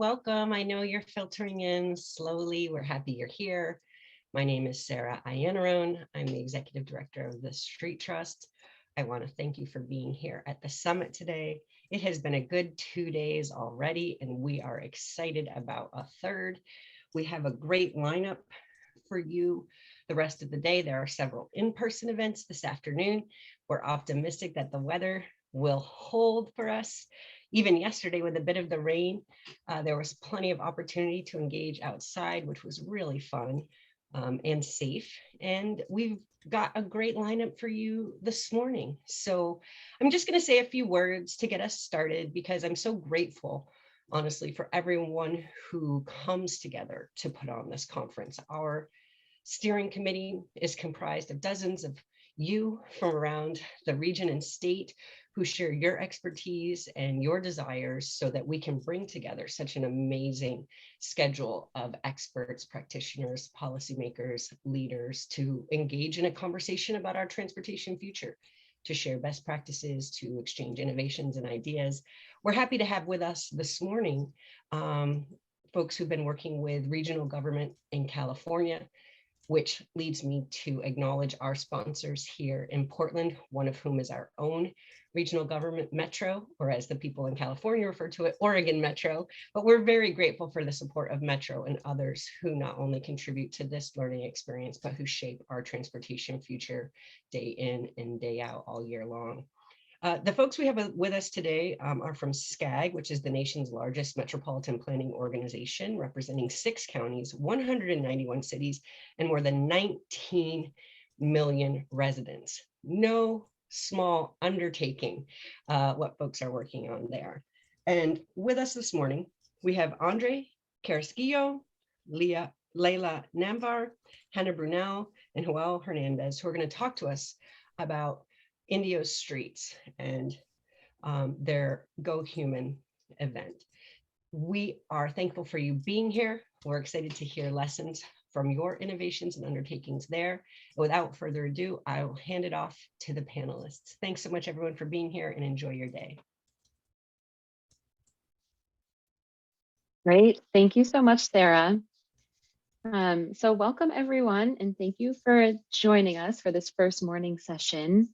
welcome. I know you're filtering in slowly. We're happy you're here. My name is Sarah Iannarone. I'm the Executive Director of the Street Trust. I want to thank you for being here at the summit today. It has been a good 2 days already, and we are excited about a third. We have a great lineup for you the rest of the day. There are several in-person events this afternoon. We're optimistic that the weather will hold for us. Even yesterday, with a bit of the rain, there was plenty of opportunity to engage outside, which was really fun and safe. And we've got a great lineup for you this morning. So I'm just going to say a few words to get us started, because I'm so grateful, honestly, for everyone who comes together to put on this conference. Our steering committee is comprised of dozens of you from around the region and state who share your expertise and your desires so that we can bring together such an amazing schedule of experts, practitioners, policymakers, leaders to engage in a conversation about our transportation future, to share best practices, to exchange innovations and ideas. We're happy to have with us this morning folks who've been working with regional government in California, which leads me to acknowledge our sponsors here in Portland, one of whom is our own regional government Metro, or as the people in California refer to it, Oregon Metro. But we're very grateful for the support of Metro and others who not only contribute to this learning experience, but who shape our transportation future day in and day out all year long. The folks we have with us today are from SCAG, which is the nation's largest metropolitan planning organization, representing 6 counties, 191 cities, and more than 19 million residents. No small undertaking, what folks are working on there. And with us this morning, we have Andre Carrasquillo, Leila Namvar, Hannah Brunel, and Joel Hernandez, who are going to talk to us about Indio's Streets and their Go Human event. We are thankful for you being here. We're excited to hear lessons from your innovations and undertakings there. Without further ado, I will hand it off to the panelists. Thanks so much, everyone, for being here, and enjoy your day. Great. Thank you so much, Sarah. So welcome, everyone, and thank you for joining us for this first morning session.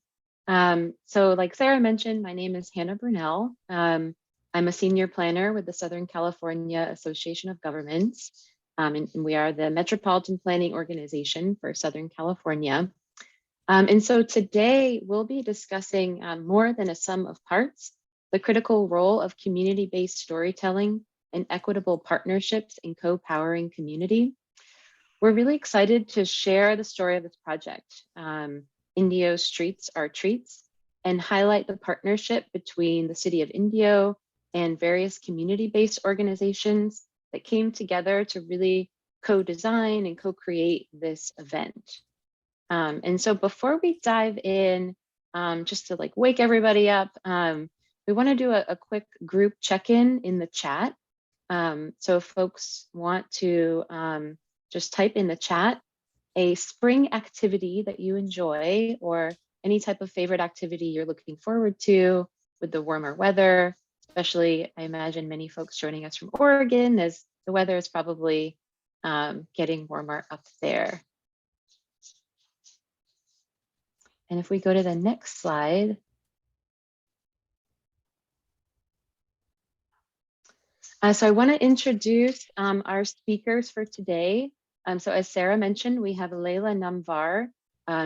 So like Sarah mentioned, my name is Hannah Brunel. I'm a senior planner with the Southern California Association of Governments, and we are the Metropolitan Planning Organization for Southern California. And so today we'll be discussing more than a sum of parts, the critical role of community-based storytelling and equitable partnerships in co-powering community. We're really excited to share the story of this project, Indio's Streets Are Treats, and highlight the partnership between the City of Indio and various community-based organizations that came together to really co-design and co-create this event. And so before we dive in, just to like wake everybody up, we want to do a quick group check-in in the chat. So if folks want to just type in the chat a spring activity that you enjoy, or any type of favorite activity you're looking forward to with the warmer weather, especially I imagine many folks joining us from Oregon, as the weather is probably getting warmer up there. And if we go to the next slide. So I want to introduce our speakers for today. So as Sarah mentioned, we have Leila Namvar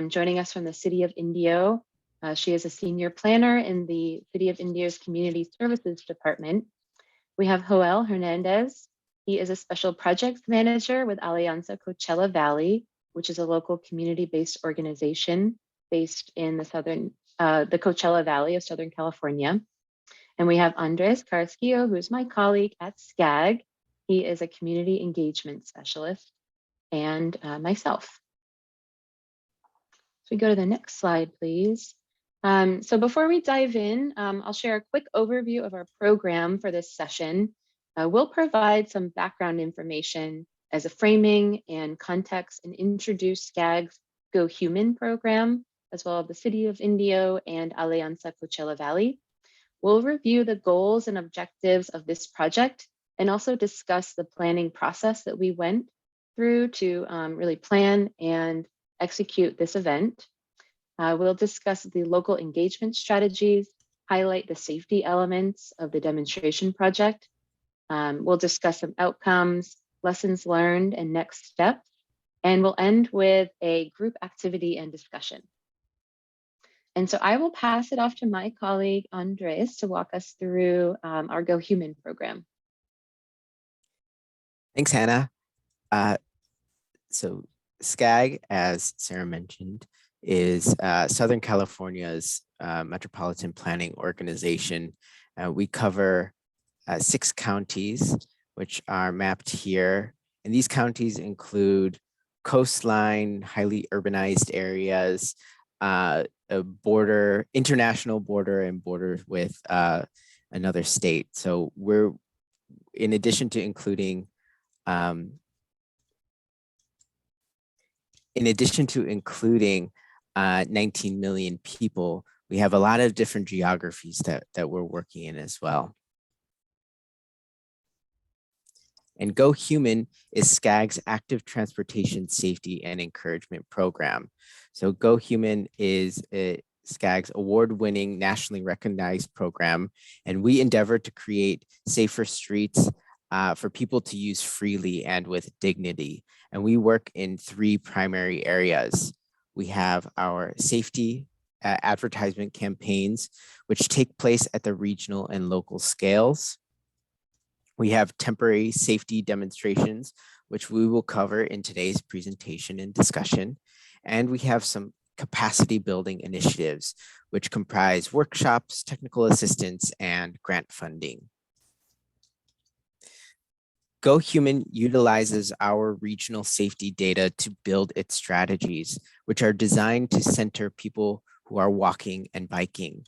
joining us from the City of Indio. She is a senior planner in the City of Indio's Community Services Department. We have Joel Hernandez. He is a special projects manager with Alianza Coachella Valley, which is a local community-based organization based in the Coachella Valley of Southern California. And we have Andres Carrasquillo, who is my colleague at SCAG. He is a community engagement specialist, and myself. So we go to the next slide, please. So before we dive in, I'll share a quick overview of our program for this session. We'll provide some background information as a framing and context, and introduce SCAG's Go Human program, as well as the City of Indio and Alianza Coachella Valley. We'll review the goals and objectives of this project and also discuss the planning process that we went through to really plan and execute this event. We'll discuss the local engagement strategies, highlight the safety elements of the demonstration project. We'll discuss some outcomes, lessons learned, and next steps. And we'll end with a group activity and discussion. And so I will pass it off to my colleague, Andres, to walk us through our Go Human program. Thanks, Hannah. So SCAG, as Sarah mentioned, is Southern California's metropolitan planning organization. We cover 6 counties, which are mapped here. And these counties include coastline, highly urbanized areas, a border, international border, and borders with another state. So we're, in addition to including 19 million people, we have a lot of different geographies that we're working in as well. And Go Human is SCAG's active transportation safety and encouragement program. So Go Human is SCAG's award-winning, nationally recognized program, and we endeavor to create safer streets for people to use freely and with dignity. And we work in 3 primary areas. We have our safety advertisement campaigns, which take place at the regional and local scales. We have temporary safety demonstrations, which we will cover in today's presentation and discussion. And we have some capacity building initiatives, which comprise workshops, technical assistance, and grant funding. Go Human utilizes our regional safety data to build its strategies, which are designed to center people who are walking and biking.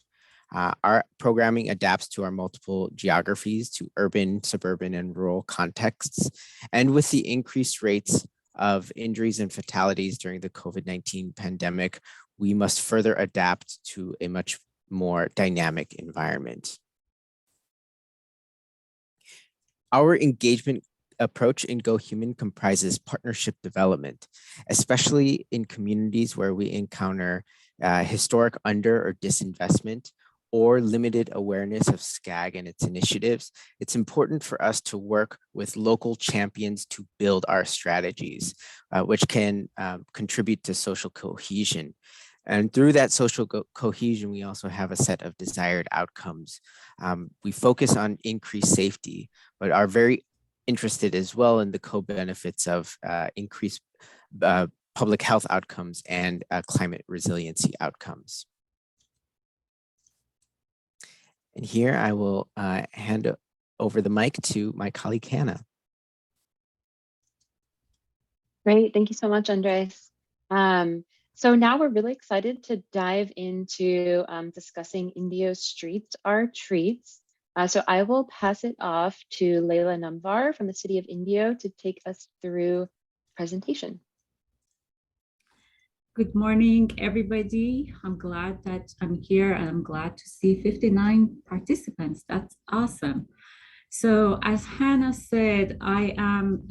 Our programming adapts to our multiple geographies, to urban, suburban, and rural contexts. And with the increased rates of injuries and fatalities during the COVID-19 pandemic, we must further adapt to a much more dynamic environment. Our engagement approach in Go Human comprises partnership development, especially in communities where we encounter historic under or disinvestment or limited awareness of SCAG and its initiatives. It's important for us to work with local champions to build our strategies, which can contribute to social cohesion. And through that social cohesion, we also have a set of desired outcomes. We focus on increased safety, but are very interested as well in the co-benefits of increased public health outcomes and climate resiliency outcomes. And here I will hand over the mic to my colleague, Hannah. Great, thank you so much, Andres. So now we're really excited to dive into discussing Indio's Streets Are Treats. So I will pass it off to Leila Namvar from the City of Indio to take us through the presentation. Good morning, everybody. I'm glad that I'm here and I'm glad to see 59 participants. That's awesome. So as Hannah said, I am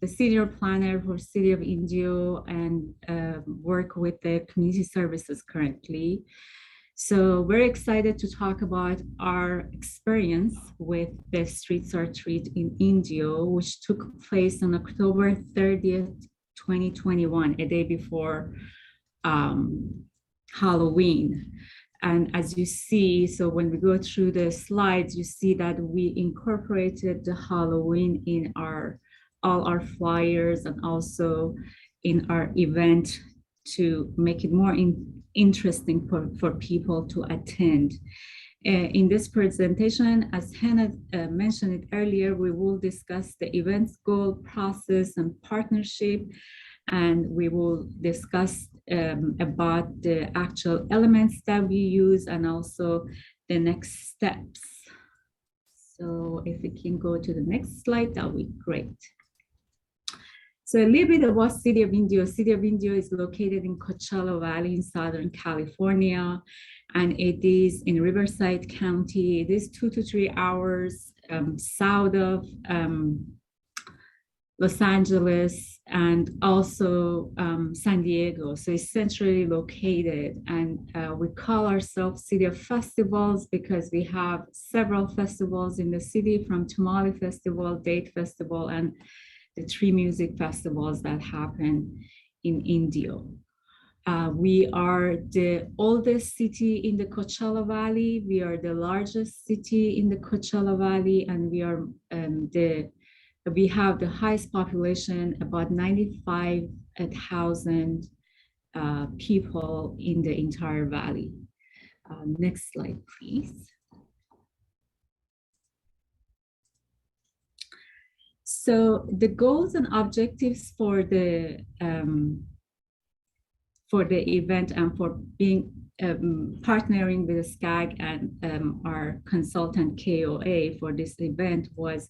the senior planner for City of Indio and work with the community services currently. So we're excited to talk about our experience with the Streets Are Treat in Indio, which took place on October 30th, 2021, a day before Halloween. And as you see, so when we go through the slides, you see that we incorporated the Halloween in all our flyers and also in our event to make it more interesting for people to attend. In this presentation, as Hannah mentioned it earlier, we will discuss the event's goal, process, and partnership, and we will discuss about the actual elements that we use and also the next steps. So if we can go to the next slide, that would be great. So a little bit about City of Indio. City of Indio is located in Coachella Valley in Southern California, and it is in Riverside County. It is 2 to 3 hours south of Los Angeles and also San Diego. So it's centrally located, and we call ourselves City of Festivals because we have several festivals in the city, from Tamale Festival, Date Festival, and the three music festivals that happen in Indio. We are the oldest city in the Coachella Valley. We are the largest city in the Coachella Valley, and we are we have the highest population, about 95,000 people in the entire valley. Next slide, please. So the goals and objectives for the event and for being partnering with the SCAG and our consultant KOA for this event was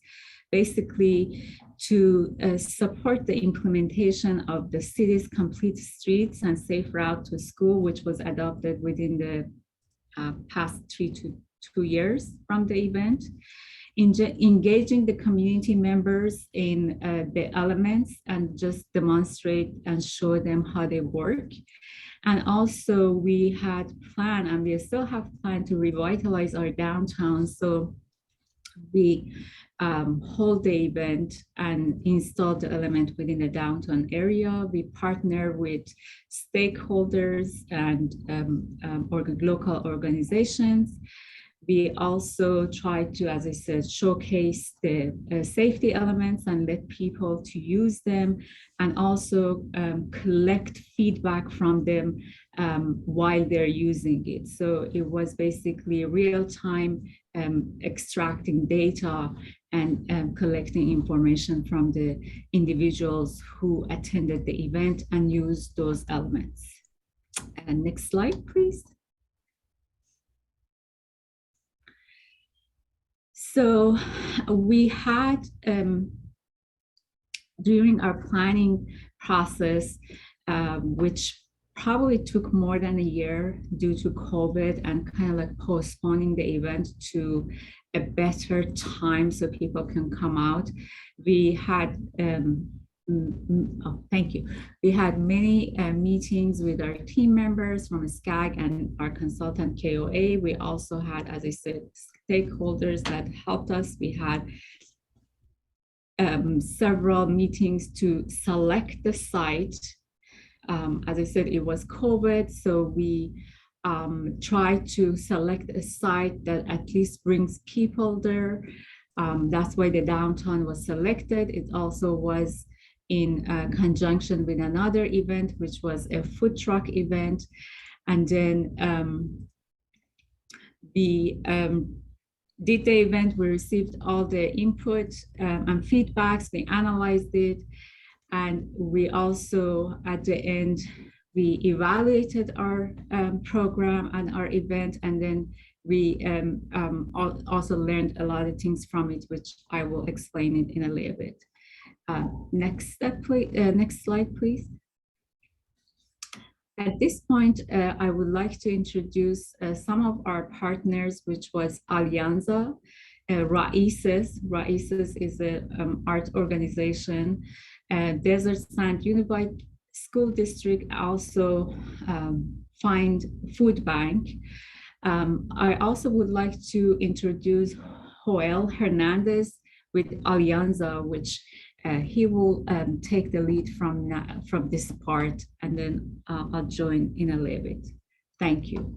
basically to support the implementation of the city's complete streets and safe route to school, which was adopted within the past 3 to 2 years from the event. Engaging the community members in the elements and just demonstrate and show them how they work. And also we had planned, and we still have planned, to revitalize our downtown. So we hold the event and install the element within the downtown area. We partner with stakeholders and local organizations. We also try to, as I said, showcase the safety elements and let people to use them, and also collect feedback from them while they're using it. So it was basically real-time extracting data and collecting information from the individuals who attended the event and used those elements. And next slide, please. So we had, during our planning process, which probably took more than a year due to COVID and kind of like postponing the event to a better time so people can come out. We had, thank you. We had many meetings with our team members from SCAG and our consultant KOA. We also had, as I said, stakeholders that helped us. We had several meetings to select the site. As I said, it was COVID, so we tried to select a site that at least brings people there. That's why the downtown was selected. It also was in conjunction with another event, which was a food truck event. And then we did the event, we received all the input and feedbacks, we analyzed it, and we also, at the end, we evaluated our program and our event, and then we also learned a lot of things from it, which I will explain it in a little bit. Next step, please. Next slide, please. At this point, I would like to introduce some of our partners, which was Alianza, Raices. Raices is an art organization. Desert Sand Unified School District also Find Food Bank. I also would like to introduce Joel Hernandez with Alianza, which he will take the lead from this part, and then I'll join in a little bit. Thank you.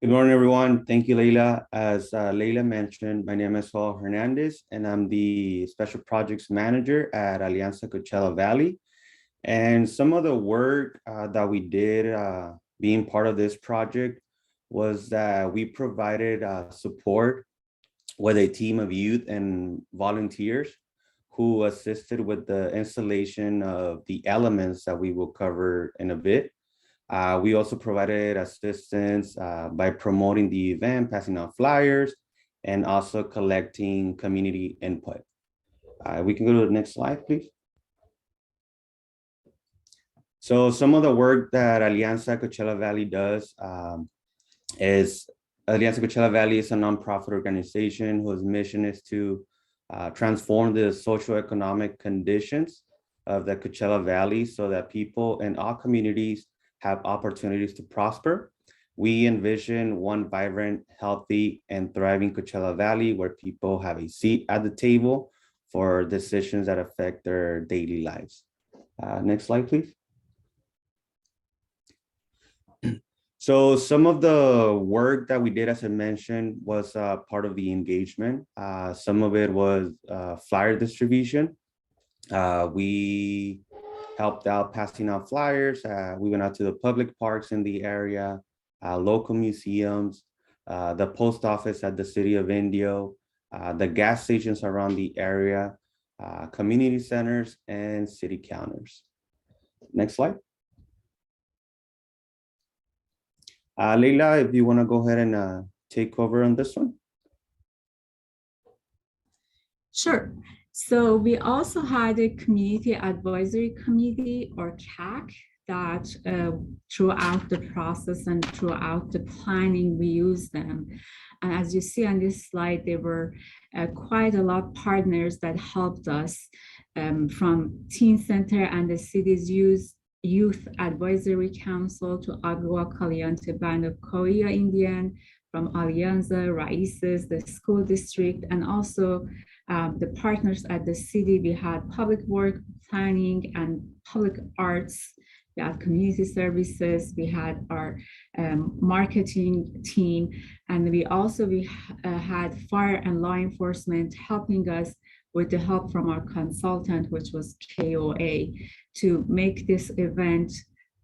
Good morning, everyone. Thank you, Leila. As Leila mentioned, my name is Joel Hernandez, and I'm the Special Projects Manager at Alianza Coachella Valley. And some of the work that we did being part of this project was that we provided support with a team of youth and volunteers who assisted with the installation of the elements that we will cover in a bit. We also provided assistance by promoting the event, passing out flyers, and also collecting community input. We can go to the next slide, please. So some of the work that Alianza Coachella Valley does is Alianza Coachella Valley is a nonprofit organization whose mission is to transform the socioeconomic conditions of the Coachella Valley so that people in all communities have opportunities to prosper. We envision one vibrant, healthy, and thriving Coachella Valley where people have a seat at the table for decisions that affect their daily lives. Next slide, please. So some of the work that we did, as I mentioned, was part of the engagement. Some of it was flyer distribution. We helped out passing out flyers. We went out to the public parks in the area, local museums, the post office at the city of Indio, the gas stations around the area, community centers, and city counters. Next slide. Leila, if you want to go ahead and take over on this one. Sure. So we also had a community advisory committee, or CAC, that throughout the process and throughout the planning, we used them. And as you see on this slide, there were quite a lot of partners that helped us from Teen Center and the city's Youth Advisory Council to Agua Caliente Band of Cahuilla Indian, from Alianza, Raices, the school district, and also the partners at the city. We had public work planning and public arts. We had community services. We had our marketing team, and we had fire and law enforcement helping us with the help from our consultant, which was KOA, to make this event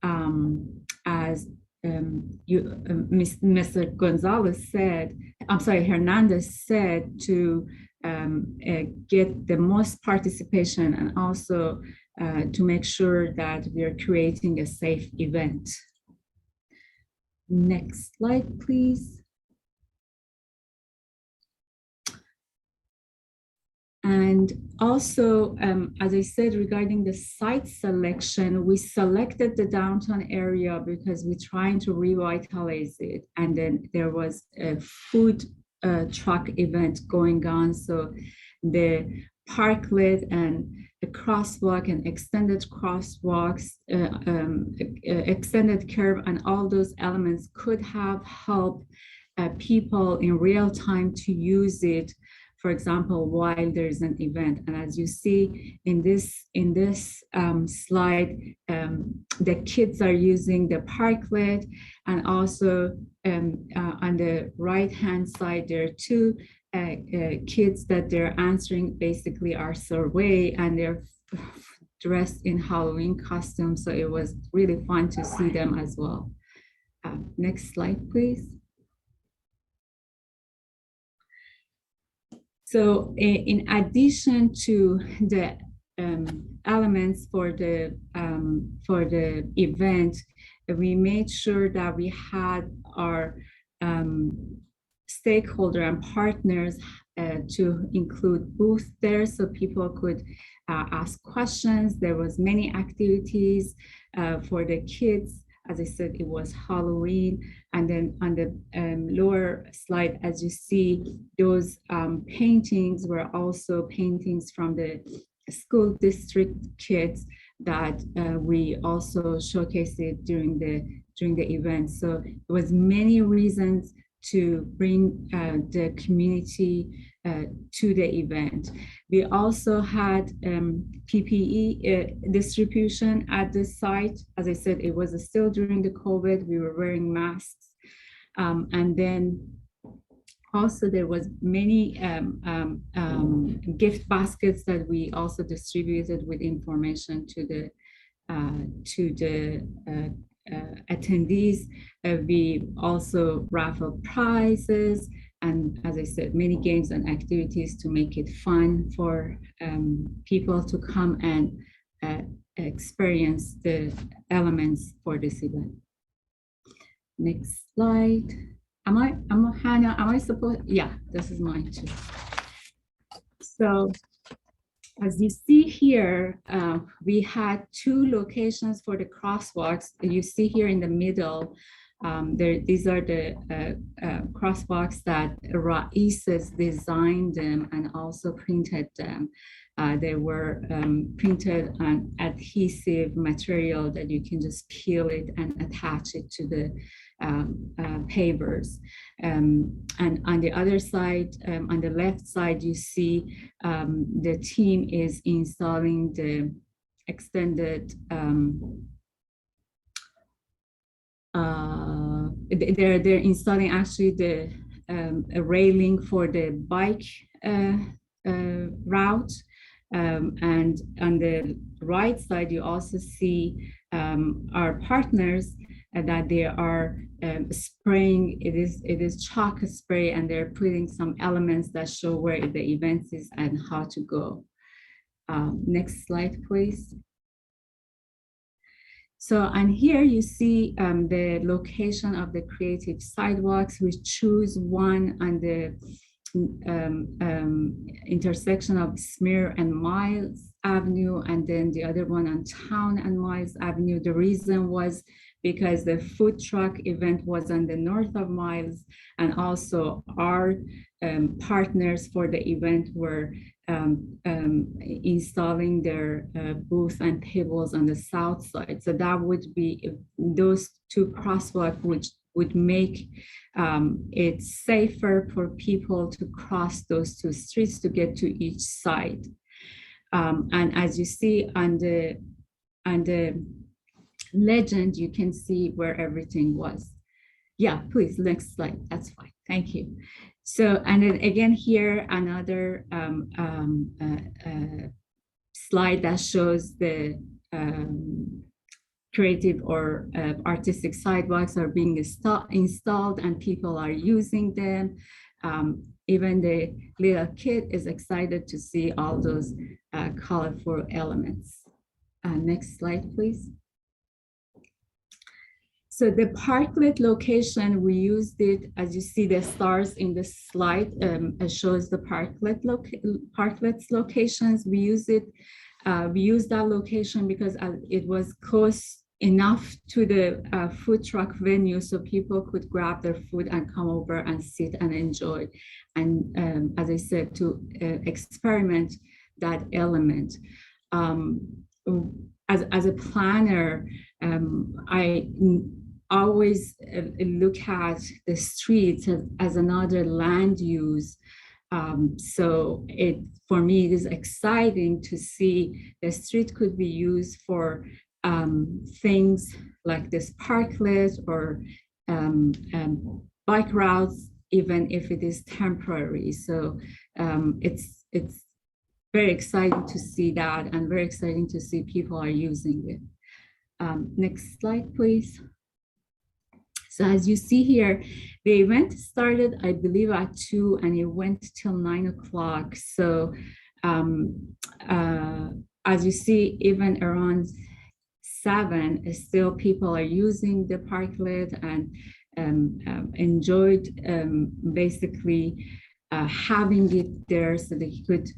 as Mr. Gonzalez said, Hernandez said, to get the most participation and also to make sure that we are creating a safe event. Next slide, please. And also, as I said, regarding the site selection, we selected the downtown area because we're trying to revitalize it. And then there was a food truck event going on. So the parklet and the crosswalk and extended crosswalks, extended curve, and all those elements could have helped people in real time to use it, for example, while there's an event. And as you see in this slide, the kids are using the parklet, and also on the right-hand side, there are two kids that they're answering basically our survey, and they're dressed in Halloween costumes. So it was really fun to see them as well. Next slide, please. So in addition to the elements for the event, we made sure that we had our stakeholder and partners to include booths there so people could ask questions. There was many activities for the kids. As I said, it was Halloween. And then on the lower slide, as you see, those paintings were also paintings from the school district kids that we also showcased it during the event. So there was many reasons to bring the community to the event. We also had PPE distribution at the site. As I said, it was still during the COVID, we were wearing masks. And then also there was many gift baskets that we also distributed with information to the attendees. We also raffled prizes, and as I said, many games and activities to make it fun for people to come and experience the elements for this event. Next slide. Hannah, am I supposed? Yeah, this is mine too. So as you see here, we had two locations for the crosswalks. You see here in the middle, These are the crosswalks that Raíces designed them and also printed them. They were printed on adhesive material that you can just peel it and attach it to the pavers. And on the other side, on the left side, you see the team is installing the extended they're installing actually the a railing for the bike route. And on the right side, you also see our partners that they are spraying. It is chalk spray, and they're putting some elements that show where the event is and how to go. Next slide, please. So, and here you see the location of the creative sidewalks. We choose one on the intersection of Smear and Miles Avenue, and then the other one on Town and Miles Avenue. The reason was because the food truck event was on the north of Miles, and also our partners for the event were installing their booth and tables on the south side. So that would be those two crosswalks, which would make it safer for people to cross those two streets to get to each side. And as you see on the legend, you can see where everything was. Yeah, please, next slide. That's fine. Thank you. So, and then again here, another slide that shows the creative or artistic sidewalks are being installed and people are using them. Even the little kid is excited to see all those colorful elements. Next slide, please. So the parklet location, we used it, as you see the stars in the slide, it shows the parklets locations. We use it, we use that location because it was close enough to the food truck venue so people could grab their food and come over and sit and enjoy. And as I said, to experiment that element. As a planner, I always look at the streets as another land use. So for me, it is exciting to see the street could be used for things like this parklet or bike routes, even if it is temporary. So it's very exciting to see that, and very exciting to see people are using it. Next slide, please. So as you see here, the event started, I believe, at 2 and it went till 9 o'clock. So as you see, even around 7, still people are using the parklet and enjoyed basically having it there so they could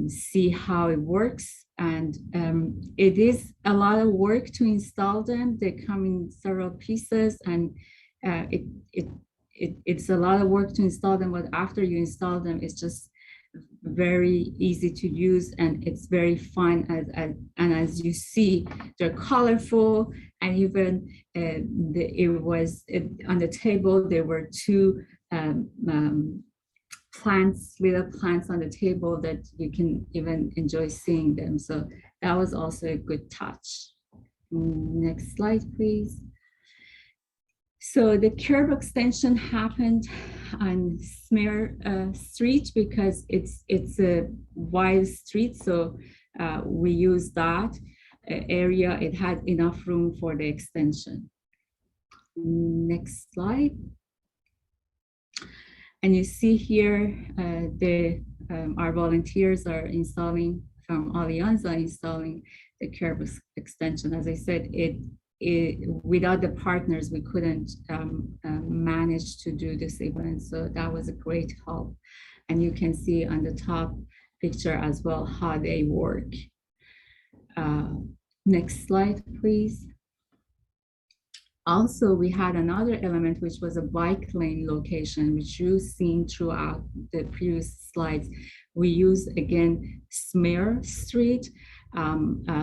see how it works. And it is a lot of work to install them. They come in several pieces, and it's a lot of work to install them, but after you install them, it's just very easy to use, and it's very fun. And as you see, they're colorful, and even on the table, there were 2 little plants on the table that you can even enjoy seeing them. So that was also a good touch. Next slide, please. So the curb extension happened on Smear Street because it's a wide street. So we used that area. It had enough room for the extension. Next slide. And you see here, our volunteers are installing from Alianza, installing the curb extension. As I said, without the partners, we couldn't manage to do this event. So that was a great help. And you can see on the top picture as well how they work. Next slide, please. Also, we had another element, which was a bike lane location, which you've seen throughout the previous slides. We use, again, Smear Street,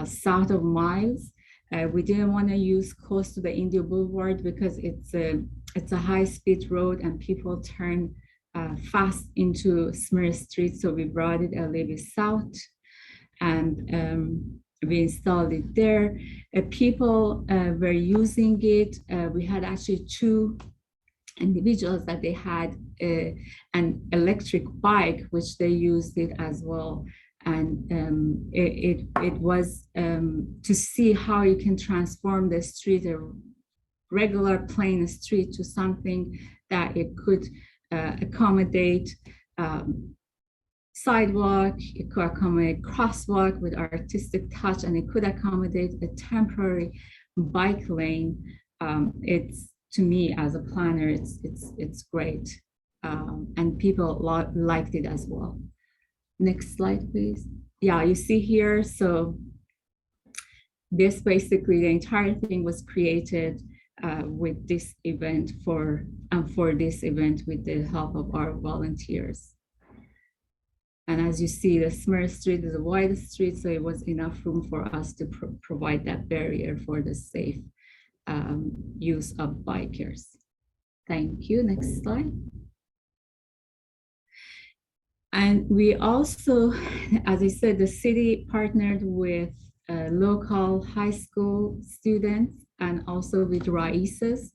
south of Miles. We didn't want to use close to the India Boulevard because it's a high-speed road and people turn fast into Smear Street. So we brought it a little bit south, and we installed it there. People were using it. We had actually two individuals that they had an electric bike, which they used it as well. And it was to see how you can transform the street, a regular plain street, to something that it could accommodate sidewalk, it could accommodate crosswalk with artistic touch, and it could accommodate a temporary bike lane. It's, to me as a planner, it's great, and people liked it as well. Next slide, please. Yeah, you see here. So this basically, the entire thing was created with this event for this event with the help of our volunteers. And as you see, the Smear Street is a wide street, so it was enough room for us to provide that barrier for the safe use of bikers. Thank you. Next slide. And we also, as I said, the city partnered with local high school students and also with Raíces.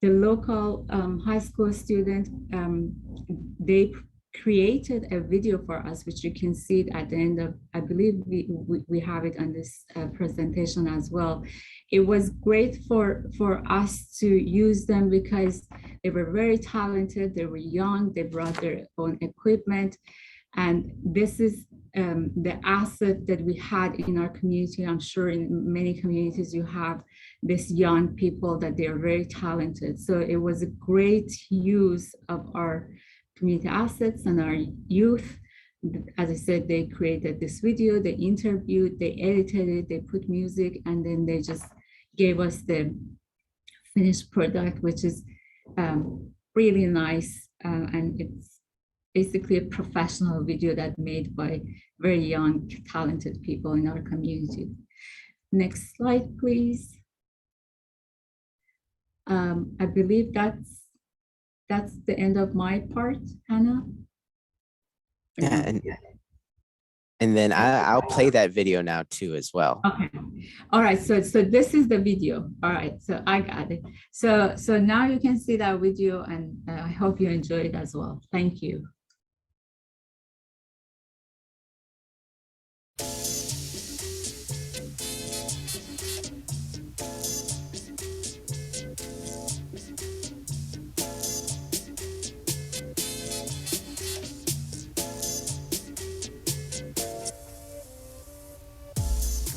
The local high school student, they created a video for us, which you can see at the end of, I believe we have it on this presentation as well. It was great for us to use them because they were very talented, they were young, they brought their own equipment. And this is the asset that we had in our community. I'm sure in many communities you have these young people that they are very talented. So it was a great use of our community assets and our youth. As I said, they created this video, they interviewed, they edited it, they put music, and then they just gave us the finished product, which is really nice. And it's basically a professional video that made by very young, talented people in our community. Next slide, please. I believe that's the end of my part, Hannah. Yeah, and then I'll play that video now too as well. Okay. All right. So this is the video. All right. So I got it. So now you can see that video, and I hope you enjoy it as well. Thank you.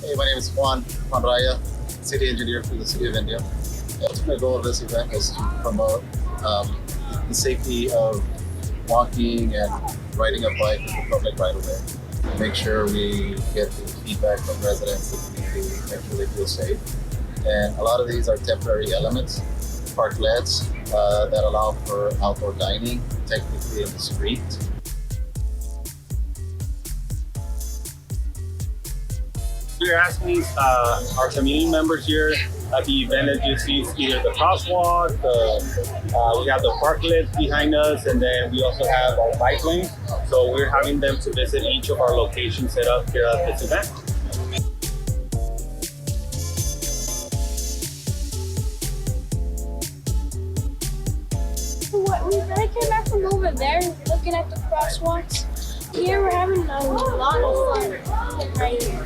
Hey, my name is Juan Raya, city engineer for the City of India. The ultimate goal of this event is to promote the safety of walking and riding a bike in the public right of way. Make sure we get the feedback from residents of the community, make sure they feel safe. And a lot of these are temporary elements, parklets that allow for outdoor dining, technically in the street. We're asking our community members here at the event that you see either the crosswalk, we have the parklets behind us, and then we also have our bike lanes. So we're having them to visit each of our locations set up here at this event. When I came back from over there looking at the crosswalks, here we're having a lot of fun right here.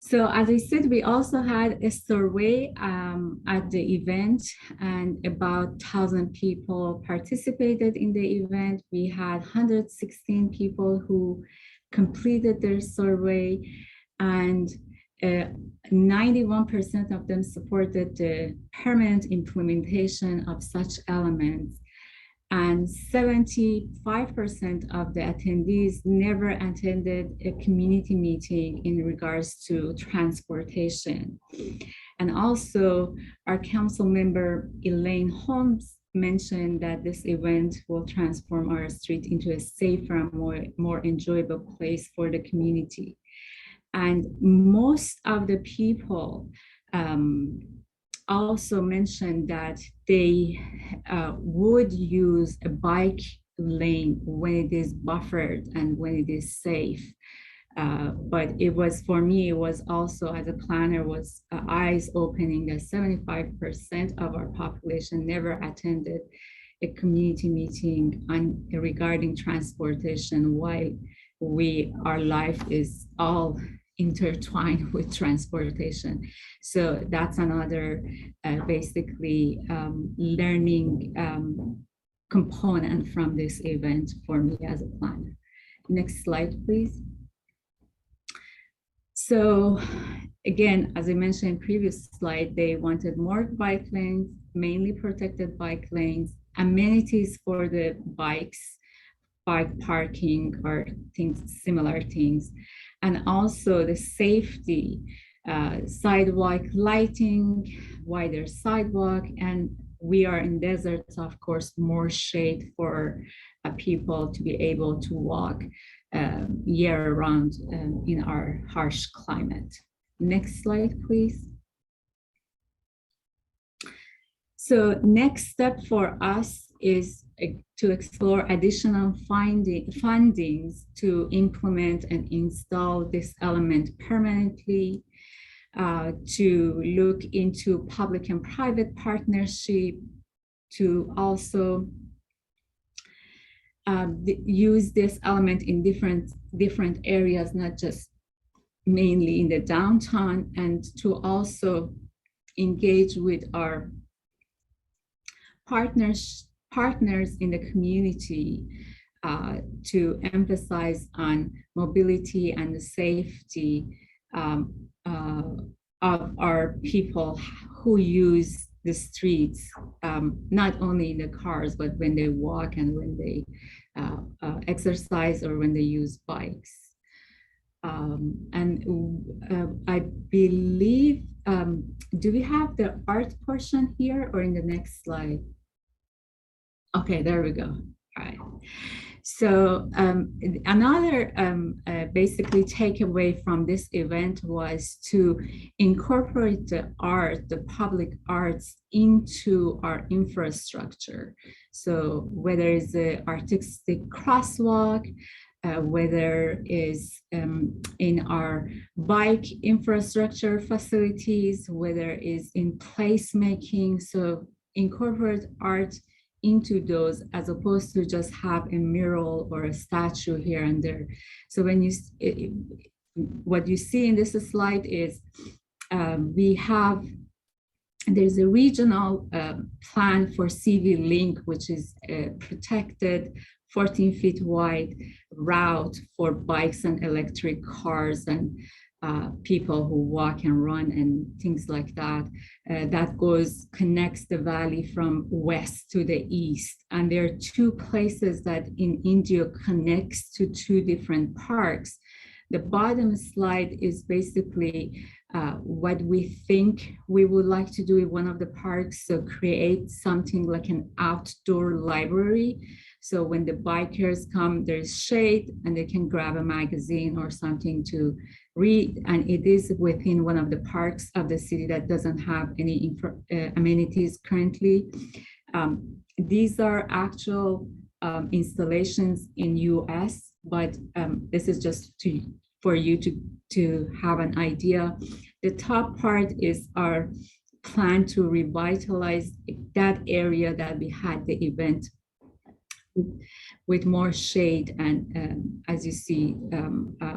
So as I said, we also had a survey at the event, and about 1,000 people participated in the event. We had 116 people who completed their survey, and 91% of them supported the permanent implementation of such elements. And 75% of the attendees never attended a community meeting in regards to transportation. And also, our council member, Elaine Holmes, mentioned that this event will transform our street into a safer and more enjoyable place for the community. And most of the people also mentioned that they would use a bike lane when it is buffered and when it is safe. But it was, for me, it was also, as a planner, was eyes opening that 75% of our population never attended a community meeting regarding transportation, while our life is all intertwined with transportation. So that's another basically learning component from this event for me as a planner. Next slide, please. So again, as I mentioned in previous slide, they wanted more bike lanes, mainly protected bike lanes, amenities for the bikes, bike parking or things, similar things, and also the safety, sidewalk lighting, wider sidewalk, and we are in deserts, of course, more shade for people to be able to walk year round in our harsh climate. Next slide, please. So next step for us is to explore additional fundings to implement and install this element permanently, to look into public and private partnership, to also use this element in different areas, not just mainly in the downtown, and to also engage with our partners in the community to emphasize on mobility and the safety of our people who use the streets, not only in the cars, but when they walk and when they exercise or when they use bikes. I believe, do we have the art portion here or in the next slide? Okay, there we go. All right. So another basically takeaway from this event was to incorporate the art, the public arts, into our infrastructure. So whether it's the artistic crosswalk, whether it's in our bike infrastructure facilities, whether it's in placemaking, so incorporate art into those as opposed to just have a mural or a statue here and there. So when you, what you see in this slide is there's a regional plan for CV Link, which is a protected 14 feet wide route for bikes and electric cars and people who walk and run and things like that. That connects the valley from west to the east. And there are two places that in India connects to two different parks. The bottom slide is basically what we think we would like to do in one of the parks. So create something like an outdoor library. So when the bikers come, there's shade and they can grab a magazine or something to read. And it is within one of the parks of the city that doesn't have any amenities currently. These are actual installations in US, but this is just for you to have an idea. The top part is our plan to revitalize that area that we had the event with more shade and as you see,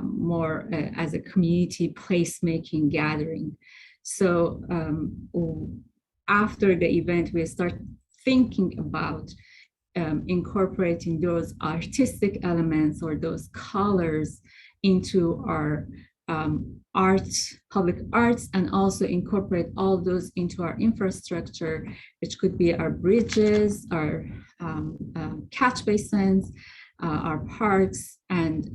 more as a community placemaking gathering. So after the event, we start thinking about incorporating those artistic elements or those colors into our arts, public arts, and also incorporate all those into our infrastructure, which could be our bridges, our catch basins, our parks, and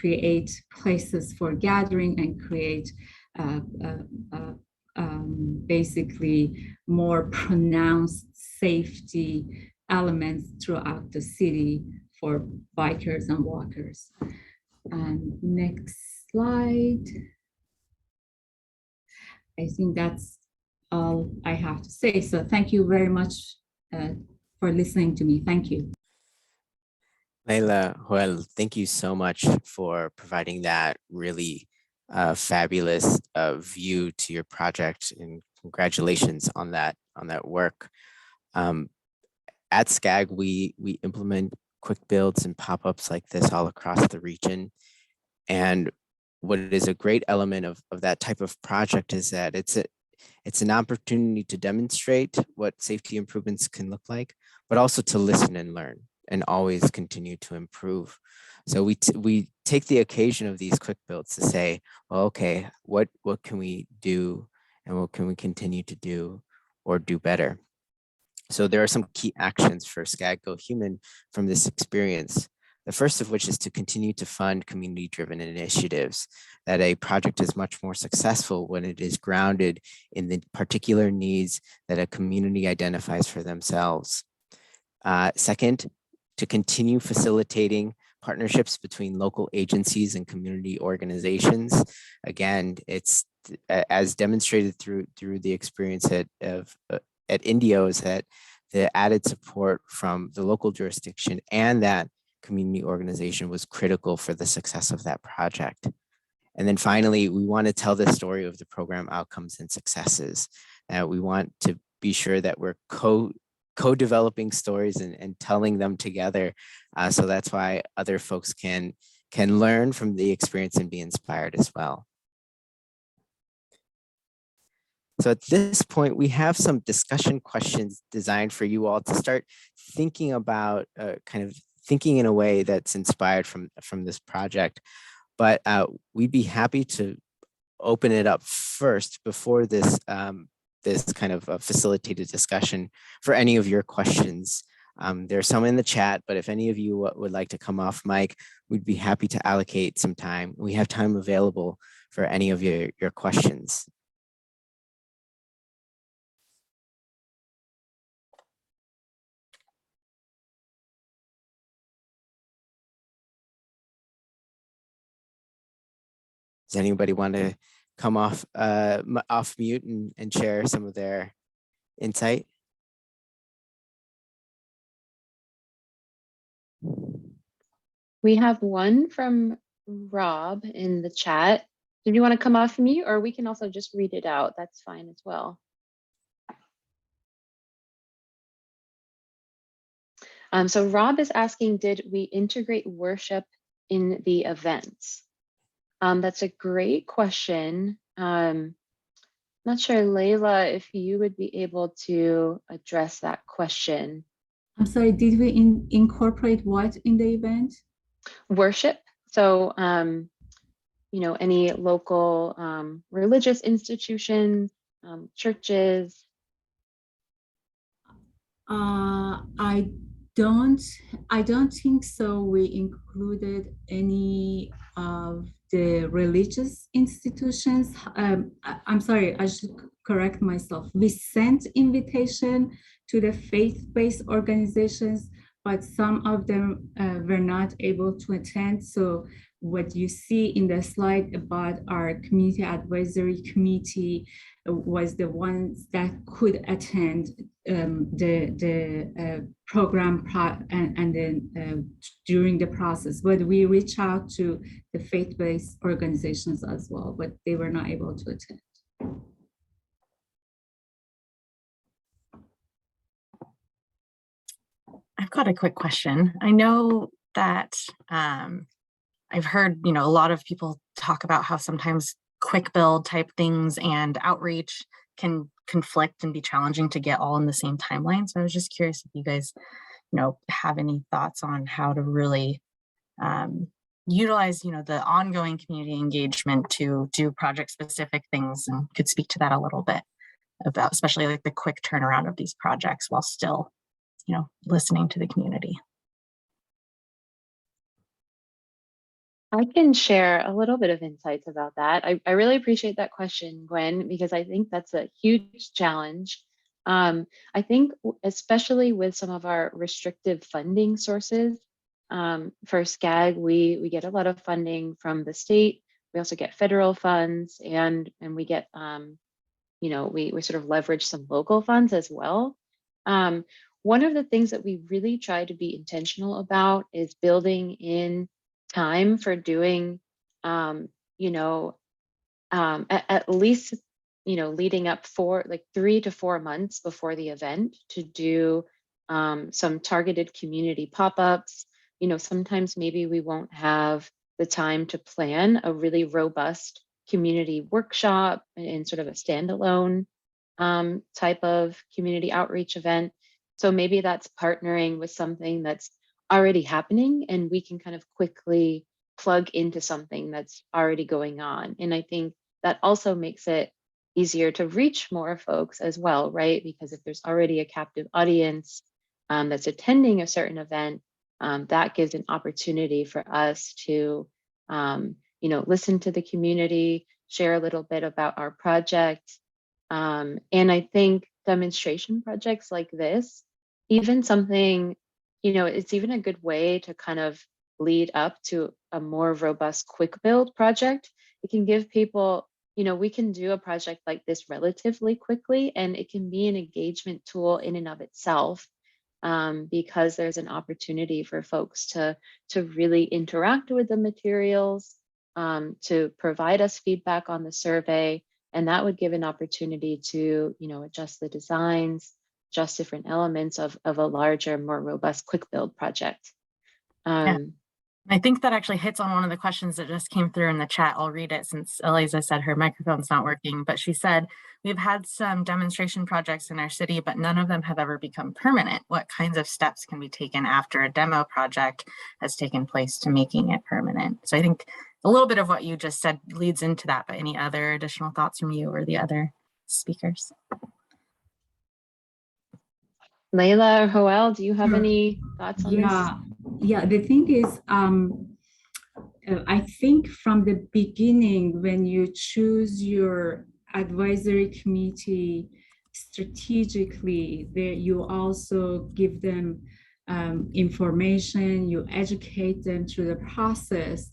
create places for gathering and create basically more pronounced safety elements throughout the city for bikers and walkers. And next slide. I think that's all I have to say. So thank you very much for listening to me. Thank you. Leila, Joel, thank you so much for providing that really fabulous view to your project, and congratulations on that work. At SCAG, we implement quick builds and pop-ups like this all across the region. And what is a great element of that type of project is that it's an opportunity to demonstrate what safety improvements can look like, but also to listen and learn and always continue to improve. So we take the occasion of these quick builds to say, well, okay, what can we do, and what can we continue to do or do better? So there are some key actions for SCAG Go Human from this experience. The first of which is to continue to fund community-driven initiatives, that a project is much more successful when it is grounded in the particular needs that a community identifies for themselves. Second, to continue facilitating partnerships between local agencies and community organizations. Again, it's as demonstrated through the experience at Indio, is that the added support from the local jurisdiction and that community organization was critical for the success of that project. And then finally, we want to tell the story of the program outcomes and successes. We want to be sure that we're co-developing stories and telling them together. So that's why other folks can learn from the experience and be inspired as well. So at this point, we have some discussion questions designed for you all to start thinking about kind of thinking in a way that's inspired from this project. But we'd be happy to open it up first before this this kind of facilitated discussion for any of your questions. There are some in the chat, but if any of you would like to come off mic, we'd be happy to allocate some time. We have time available for any of your questions. Does anybody want to come off mute and share some of their insight? We have one from Rob in the chat. Did you want to come off mute, or we can also just read it out? That's fine as well. So Rob is asking, did we integrate worship in the events? That's a great question. Not sure, Leila, if you would be able to address that question. I'm sorry, did we incorporate what in the event? Worship. So, you know, any local religious institutions, churches. I don't think so. We included any of the religious institutions. I'm sorry, I should correct myself. We sent invitation to the faith-based organizations, but some of them were not able to attend. So what you see in the slide about our community advisory committee was the ones that could attend the program and then during the process. But we reach out to the faith-based organizations as well, but they were not able to attend. I've got a quick question. I know that I've heard, you know, a lot of people talk about how sometimes quick build type things and outreach can conflict and be challenging to get all in the same timeline. So I was just curious if you guys, you know, have any thoughts on how to really utilize, the ongoing community engagement to do project specific things, and could speak to that a little bit about, especially like the quick turnaround of these projects while still, listening to the community. I can share a little bit of insights about that. I really appreciate that question, Gwen, because I think that's a huge challenge. I think especially with some of our restrictive funding sources, for SCAG, we get a lot of funding from the state. We also get federal funds, and we get, we sort of leverage some local funds as well. One of the things that we really try to be intentional about is building in time for doing, at least, leading up for like 3 to 4 months before the event to do some targeted community pop-ups. Sometimes maybe we won't have the time to plan a really robust community workshop in sort of a standalone type of community outreach event. So maybe that's partnering with something that's already happening, and we can kind of quickly plug into something that's already going on. And I think that also makes it easier to reach more folks as well, right? Because if there's already a captive audience that's attending a certain event, that gives an opportunity for us to, listen to the community, share a little bit about our project. And I think demonstration projects like this, even something, it's even a good way to kind of lead up to a more robust quick build project. It can give people, we can do a project like this relatively quickly, and it can be an engagement tool in and of itself, because there's an opportunity for folks to really interact with the materials, to provide us feedback on the survey, and that would give an opportunity to, adjust the designs, just different elements of a larger, more robust quick build project. Yeah. I think that actually hits on one of the questions that just came through in the chat. I'll read it since Eliza said her microphone's not working, but she said, we've had some demonstration projects in our city, but none of them have ever become permanent. What kinds of steps can be taken after a demo project has taken place to making it permanent? So I think a little bit of what you just said leads into that, but any other additional thoughts from you or the other speakers? Layla or Joel, do you have any thoughts on this? Yeah, the thing is, I think from the beginning, when you choose your advisory committee strategically, there you also give them information, you educate them through the process.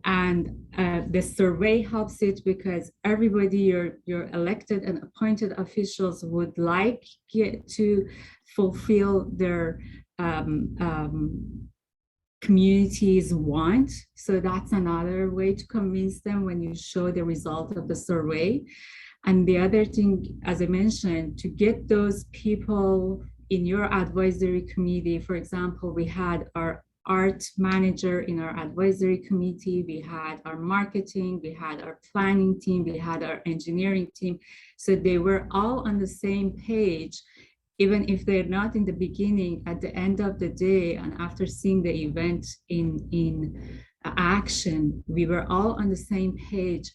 And the survey helps it because everybody, your elected and appointed officials would like to fulfill their communities want. So that's another way to convince them when you show the result of the survey. And the other thing, as I mentioned, to get those people in your advisory committee. For example, we had our art manager in our advisory committee, we had our marketing, we had our planning team, we had our engineering team. So they were all on the same page, even if they're not in the beginning. At the end of the day, and after seeing the event in action, we were all on the same page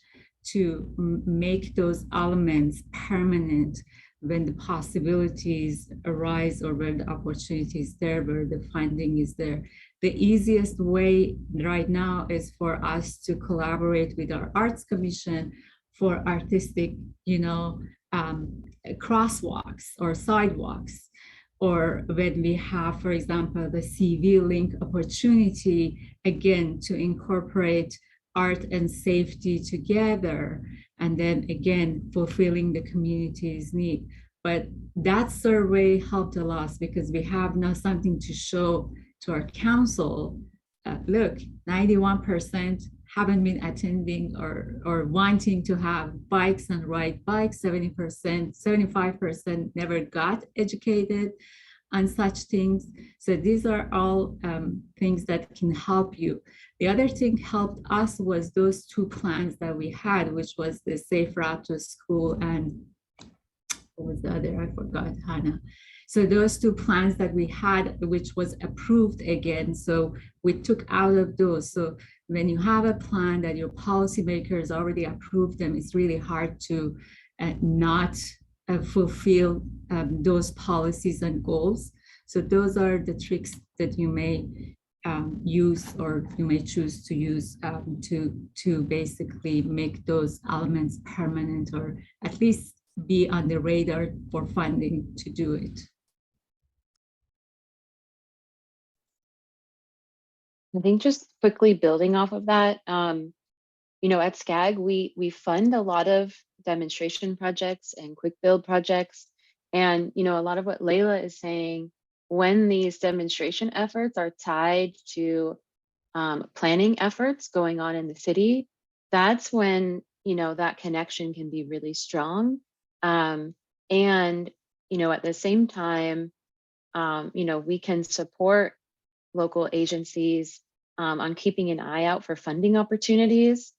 to make those elements permanent when the possibilities arise or where the opportunity is there, where the funding is there. The easiest way right now is for us to collaborate with our Arts Commission for artistic, crosswalks or sidewalks, or when we have, for example, the CV link opportunity, again, to incorporate art and safety together, and then again, fulfilling the community's need. But that survey helped a lot because we have now something to show to our council. Look, 91% haven't been attending or wanting to have bikes and ride bikes. 75% never got educated on such things. So these are all things that can help you. The other thing helped us was those two plans that we had, which was the safe route to school and what was the other? I forgot, Hannah. So those two plans that we had, which was approved again. So we took out of those. So when you have a plan that your policymakers already approved them, it's really hard to not fulfill those policies and goals. So those are the tricks that you may use, or you may choose to use to basically make those elements permanent, or at least be on the radar for funding to do it. I think just quickly building off of that, you know, at SCAG, we fund a lot of demonstration projects and quick build projects. And, you know, a lot of what Layla is saying, when these demonstration efforts are tied to planning efforts going on in the city, that's when, you know, that connection can be really strong. And, you know, at the same time, you know, we can support local agencies on keeping an eye out for funding opportunities.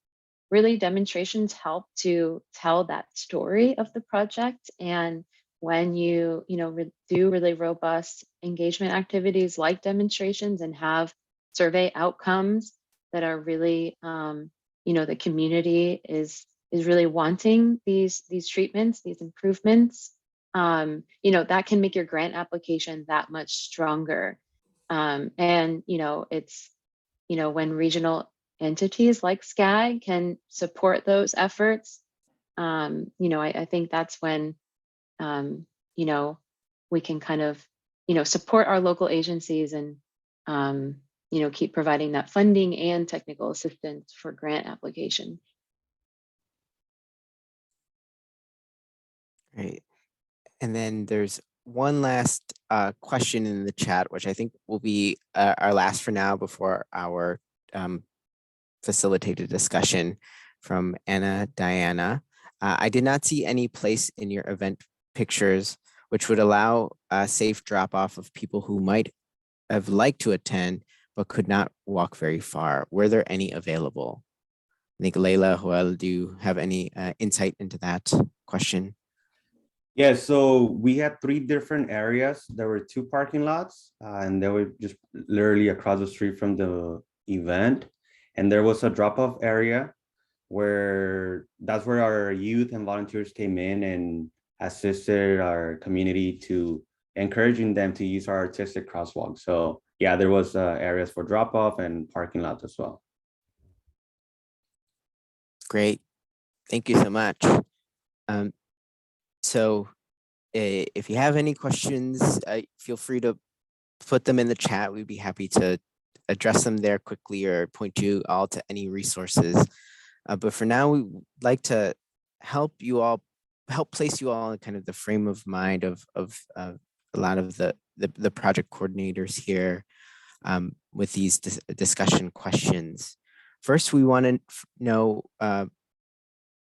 Really, demonstrations help to tell that story of the project. And when you know, do really robust engagement activities like demonstrations and have survey outcomes that are really, you know, the community is really wanting these treatments, these improvements, you know, that can make your grant application that much stronger. And, you know, it's, you know, when regional entities like SCAG can support those efforts, you know, I think that's when, you know, we can kind of, you know, support our local agencies and, you know, keep providing that funding and technical assistance for grant application. Great. And then there's one last question in the chat, which I think will be our last for now before our facilitated discussion, from Anna Diana. I did not see any place in your event pictures which would allow a safe drop off of people who might have liked to attend but could not walk very far. Were there any available? I think Layla, Joel, do you have any insight into that question? Yeah, so we had 3 different areas. There were 2 parking lots, and they were just literally across the street from the event. And there was a drop-off area that's where our youth and volunteers came in and assisted our community to encouraging them to use our artistic crosswalk. So yeah, there was areas for drop-off and parking lots as well. Great, thank you so much. So if you have any questions, feel free to put them in the chat. We'd be happy to address them there quickly or point you all to any resources. But for now, we'd like to help place you all in kind of the frame of mind of a lot of the project coordinators here with these discussion questions. First, we want to know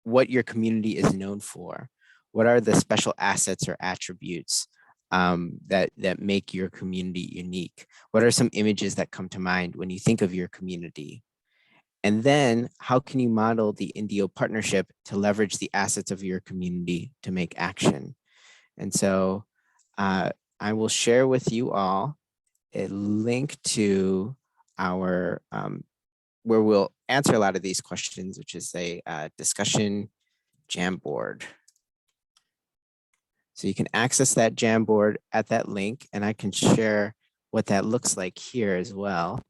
what your community is known for. What are the special assets or attributes that make your community unique? What are some images that come to mind when you think of your community? And then how can you model the Indio partnership to leverage the assets of your community to make action? And so I will share with you all a link to our, where we'll answer a lot of these questions, which is a discussion Jamboard. So you can access that Jamboard at that link, and I can share what that looks like here as well.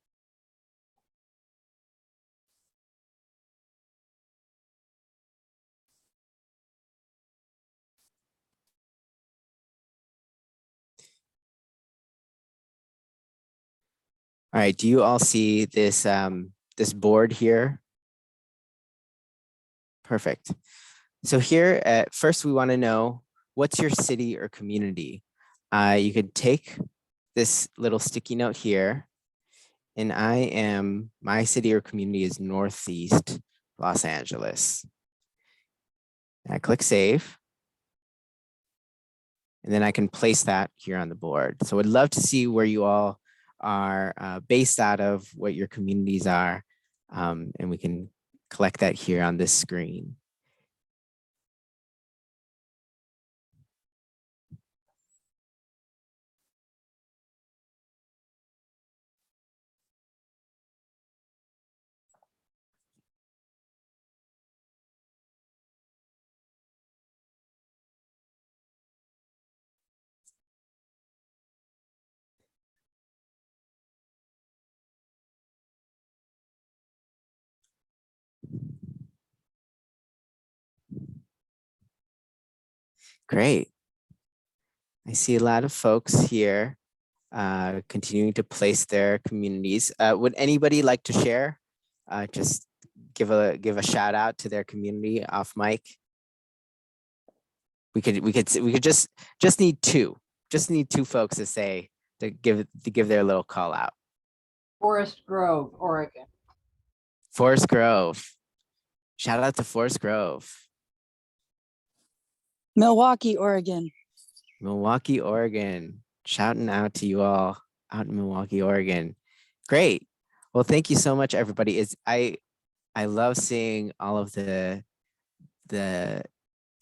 All right, do you all see this, this board here? Perfect. So here at first, we want to know, what's your city or community? You could take this little sticky note here, and my city or community is Northeast Los Angeles. And I click save. And then I can place that here on the board. So I'd love to see where you all are based out of, what your communities are, and we can collect that here on this screen. Great. I see a lot of folks here continuing to place their communities. Would anybody like to share? Just give a shout out to their community off mic. We could just need two. Just need two folks to give their little call out. Forest Grove, Oregon. Forest Grove. Shout out to Forest Grove. Milwaukee, Oregon. Milwaukee, Oregon. Shouting out to you all out in Milwaukee, Oregon. Great. Well, thank you so much, everybody. I love seeing all of the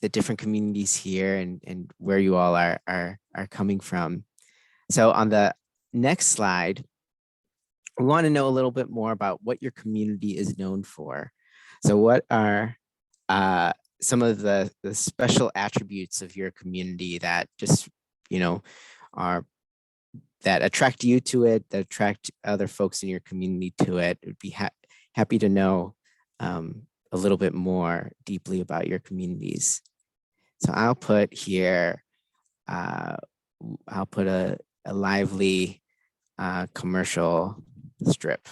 different communities here and where you all are coming from. So on the next slide, we want to know a little bit more about what your community is known for. So what are some of the special attributes of your community that just, that attract you to it, that attract other folks in your community to it? Would be happy to know a little bit more deeply about your communities. So I'll put here, I'll put a lively commercial strip.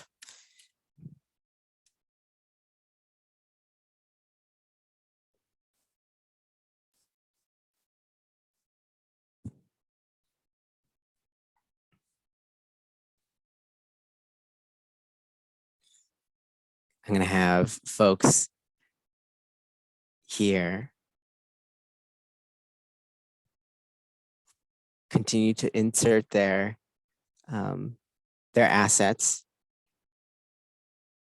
I'm going to have folks here continue to insert their assets.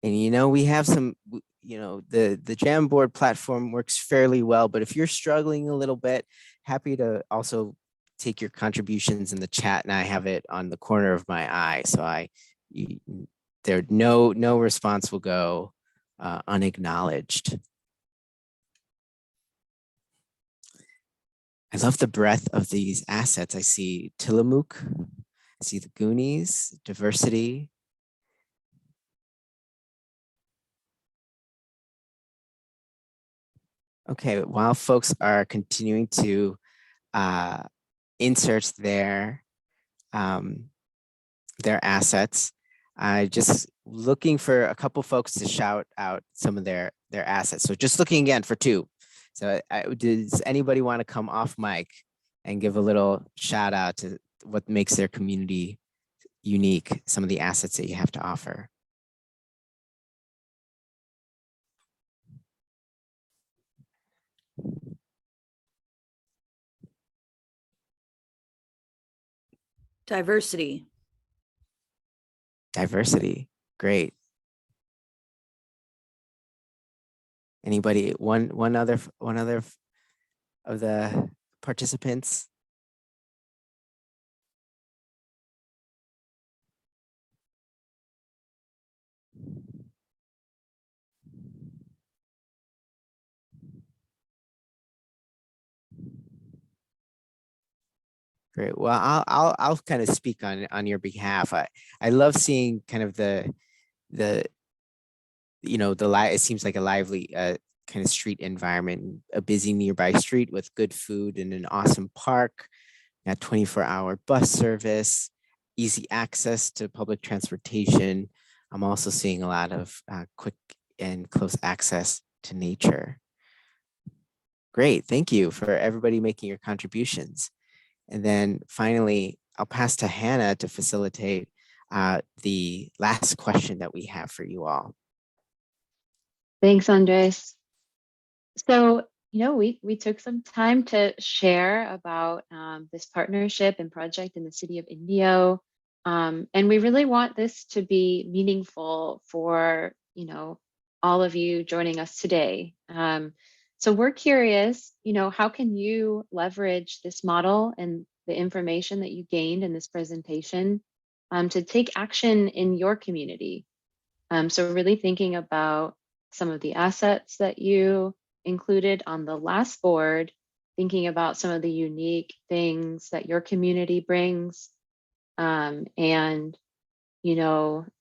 And we have some, the Jamboard platform works fairly well, but if you're struggling a little bit, happy to also take your contributions in the chat, and I have it on the corner of my eye. So no response will go unacknowledged. I love the breadth of these assets. I see Tillamook, I see the Goonies, diversity. Okay, while folks are continuing to insert their assets, I just looking for a couple folks to shout out some of their assets. So just looking again for two. So does anybody want to come off mic and give a little shout out to what makes their community unique, some of the assets that you have to offer? Diversity. Diversity, great. Anybody, one other of the participants? Great. Well, I'll kind of speak on your behalf. I love seeing kind of it seems like a lively kind of street environment, a busy nearby street with good food and an awesome park, a 24-hour bus service, easy access to public transportation. I'm also seeing a lot of quick and close access to nature. Great. Thank you for everybody making your contributions. And then finally, I'll pass to Hannah to facilitate the last question that we have for you all. Thanks, Andres. So, we took some time to share about this partnership and project in the city of Indio. And we really want this to be meaningful for, all of you joining us today. So we're curious, how can you leverage this model and the information that you gained in this presentation to take action in your community? So really thinking about some of the assets that you included on the last board, thinking about some of the unique things that your community brings, and,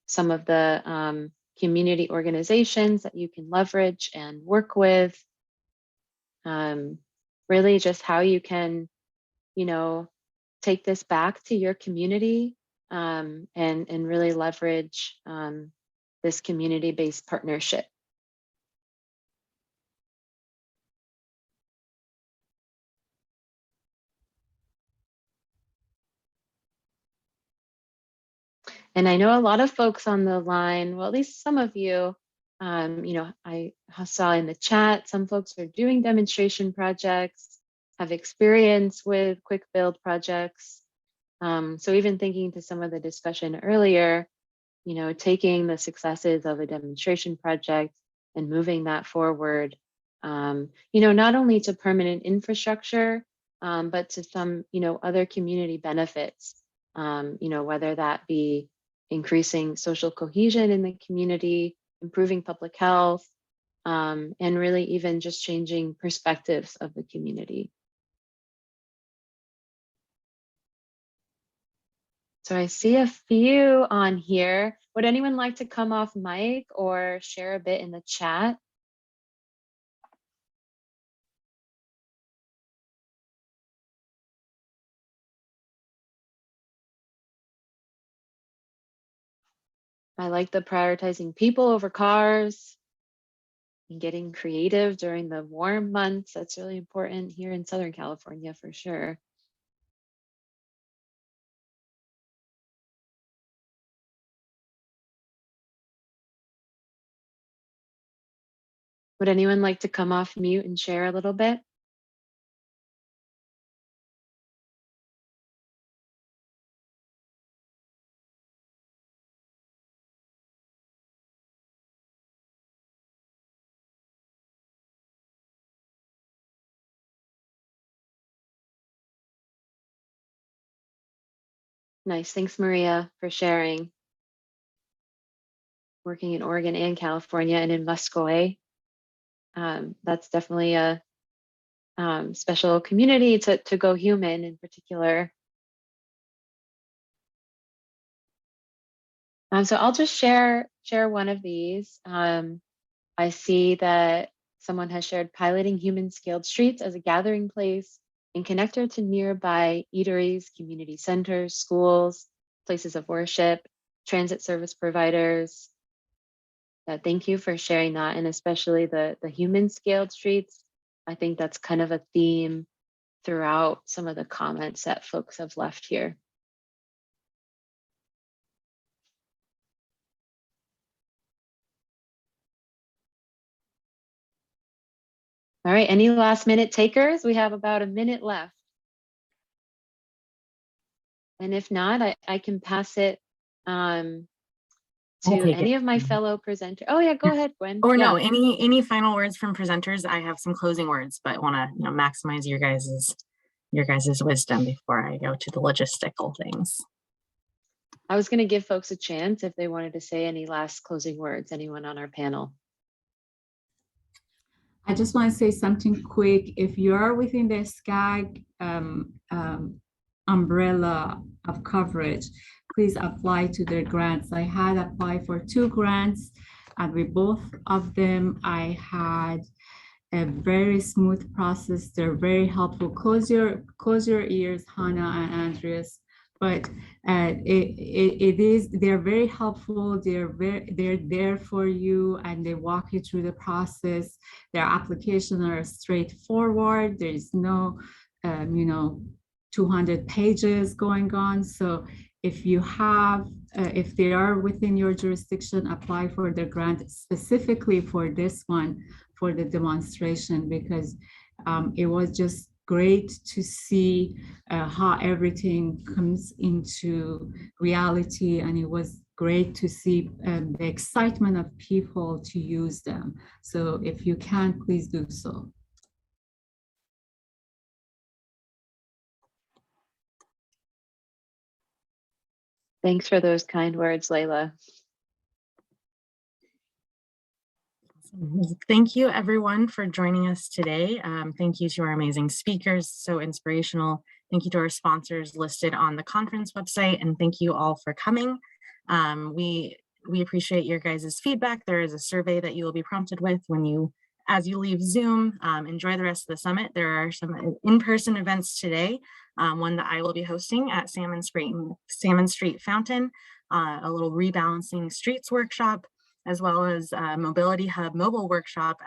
some of the community organizations that you can leverage and work with. really just how you can, you know, take this back to your community and really leverage this community-based partnership. And I know a lot of folks on the line, well, at least some of you, you know, I saw in the chat, some folks are doing demonstration projects, have experience with quick build projects. So even thinking to some of the discussion earlier, you know, taking the successes of a demonstration project and moving that forward, you know, not only to permanent infrastructure, but to some, you know, other community benefits, you know, whether that be increasing social cohesion in the community, improving public health, and really even just changing perspectives of the community. So I see a few on here. Would anyone like to come off mic or share a bit in the chat? I like the prioritizing people over cars and getting creative during the warm months. That's really important here in Southern California for sure. Would anyone like to come off mute and share a little bit? Nice, thanks Maria for sharing. Working in Oregon and California and in Muscoe. That's definitely a special community to go human in particular. So I'll just share one of these. I see that someone has shared piloting human scaled streets as a gathering place and connector to nearby eateries, community centers, schools, places of worship, transit service providers. Thank you for sharing that, and especially the human scaled streets. I think that's kind of a theme throughout some of the comments that folks have left here. All right, any last minute takers? We have about a minute left. And if not, I can pass it to any of my fellow presenters. Oh yeah, go ahead, Gwen. Or yeah. no, any final words from presenters? I have some closing words, but want to maximize your guys's wisdom before I go to the logistical things. I was going to give folks a chance if they wanted to say any last closing words. Anyone on our panel? I just want to say something quick. If you are within the SCAG umbrella of coverage, please apply to their grants. I had applied for 2 grants, and with both of them, I had a very smooth process. They're very helpful. Close your ears, Hannah and Andreas. But they're very helpful. They're there for you, and they walk you through the process. Their applications are straightforward. There is no 200 pages going on. So if you have if they are within your jurisdiction, apply for the grant specifically for this one, for the demonstration, because it was just great to see how everything comes into reality, and it was great to see the excitement of people to use them. So if you can, please do so. Thanks for those kind words, Layla. Thank you everyone for joining us today. Thank you to our amazing speakers, so inspirational. Thank you to our sponsors listed on the conference website, and thank you all for coming. We appreciate your guys' feedback. There is a survey that you will be prompted with when you as you leave Zoom, enjoy the rest of the summit. There are some in-person events today. One that I will be hosting at Salmon Street Fountain, a little rebalancing streets workshop, as well as a Mobility Hub mobile workshop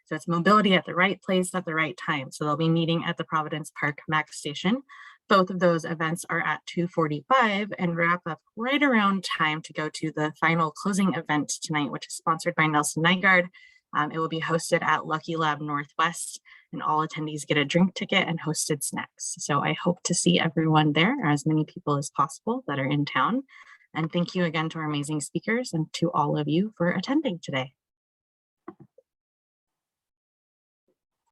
so it's mobility at the right place at the right time. So they'll be meeting at the Providence Park Max Station. Both of those events are at 2:45 and wrap up right around time to go to the final closing event tonight, which is sponsored by Nelson Nygaard. It will be hosted at Lucky Lab Northwest, and all attendees get a drink ticket and hosted snacks. So I hope to see everyone there, or as many people as possible that are in town. And thank you again to our amazing speakers and to all of you for attending today.